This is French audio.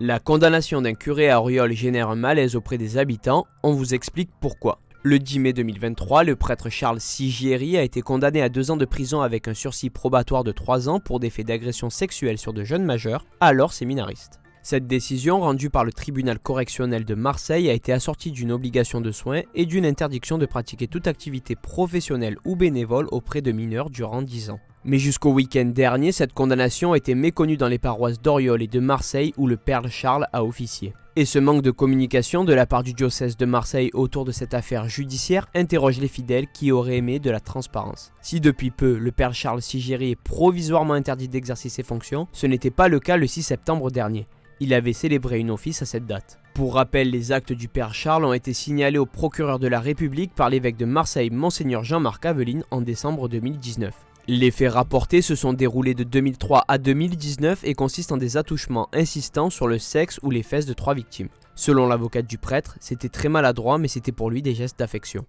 La condamnation d'un curé à Auriol génère un malaise auprès des habitants, on vous explique pourquoi. Le 10 mai 2023, le prêtre Charles Sigieri a été condamné à 2 ans de prison avec un sursis probatoire de 3 ans pour des faits d'agression sexuelle sur de jeunes majeurs, alors séminaristes. Cette décision, rendue par le tribunal correctionnel de Marseille, a été assortie d'une obligation de soins et d'une interdiction de pratiquer toute activité professionnelle ou bénévole auprès de mineurs durant 10 ans. Mais jusqu'au week-end dernier, cette condamnation était méconnue dans les paroisses d'Auriol et de Marseille où le père Charles a officié. Et ce manque de communication de la part du diocèse de Marseille autour de cette affaire judiciaire interroge les fidèles qui auraient aimé de la transparence. Si depuis peu, le père Charles Sigieri est provisoirement interdit d'exercer ses fonctions, ce n'était pas le cas le 6 septembre dernier. Il avait célébré une office à cette date. Pour rappel, les actes du père Charles ont été signalés au procureur de la République par l'évêque de Marseille, Monseigneur Jean-Marc Aveline, en décembre 2019. Les faits rapportés se sont déroulés de 2003 à 2019 et consistent en des attouchements insistants sur le sexe ou les fesses de 3 victimes. Selon l'avocate du prêtre, c'était très maladroit mais c'était pour lui des gestes d'affection.